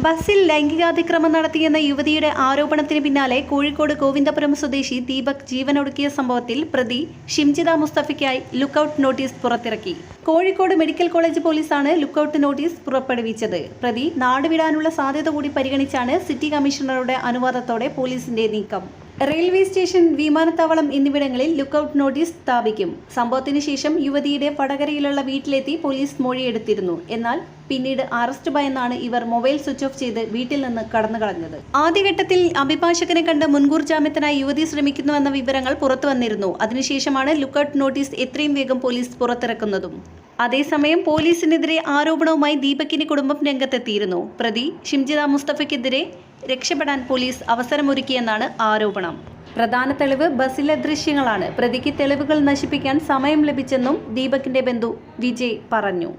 ബസ്സിൽ ലൈംഗികാതിക്രമം നടത്തിയെന്ന യുവതിയുടെ ആരോപണത്തിന് പിന്നാലെ കോഴിക്കോട് ഗോവിന്ദപുരം സ്വദേശി ദീപക് ജീവനൊടുക്കിയ സംഭവത്തിൽ പ്രതി ഷിംജിത മുസ്തഫയ്ക്കായി ലുക്കൌട്ട് നോട്ടീസ് പുറത്തിറക്കി. കോഴിക്കോട് മെഡിക്കൽ കോളേജ് പോലീസാണ് ലുക്കൌട്ട് നോട്ടീസ് പുറപ്പെടുവിച്ചത്. പ്രതി നാടുവിടാനുള്ള സാധ്യത കൂടി പരിഗണിച്ചാണ് സിറ്റി കമ്മീഷണറുടെ അനുവാദത്തോടെ പോലീസിന്റെ നീക്കം. റെയിൽവേ സ്റ്റേഷൻ, വിമാനത്താവളം എന്നിവിടങ്ങളിൽ ലുക്കൌട്ട് നോട്ടീസ് സ്ഥാപിക്കും. സംഭവത്തിന് ശേഷം യുവതിയുടെ വടകരയിലുള്ള വീട്ടിലെത്തി പോലീസ് മൊഴിയെടുത്തിരുന്നു. എന്നാൽ പിന്നീട് അറസ്റ്റ് ഭയന്നാണ് ഇവർ മൊബൈൽ സ്വിച്ച് ഓഫ് ചെയ്ത് വീട്ടിൽ നിന്ന് കടന്നുകളഞ്ഞത്. ആദ്യഘട്ടത്തിൽ അഭിഭാഷകനെ കണ്ട് മുൻകൂർ ജാമ്യത്തിനായി യുവതി ശ്രമിക്കുന്നുവെന്ന വിവരങ്ങൾ പുറത്തുവന്നിരുന്നു. അതിനുശേഷമാണ് ലുക്കൌട്ട് നോട്ടീസ് എത്രയും വേഗം പോലീസ് പുറത്തിറക്കുന്നതും. അതേസമയം പോലീസിനെതിരെ ആരോപണവുമായി ദീപകിന്റെ കുടുംബം രംഗത്തെത്തിയിരുന്നു. പ്രതി ഷിംജിത മുസ്തഫയ്ക്കെതിരെ രക്ഷപ്പെടാൻ പോലീസ് അവസരമൊരുക്കിയെന്നാണ് ആരോപണം. പ്രധാന തെളിവ് ബസ്സിലെ ദൃശ്യങ്ങളാണ്. പ്രതിക്ക് തെളിവുകൾ നശിപ്പിക്കാൻ സമയം ലഭിച്ചെന്നും ദീപകിന്റെ ബന്ധു വിജയ് പറഞ്ഞു.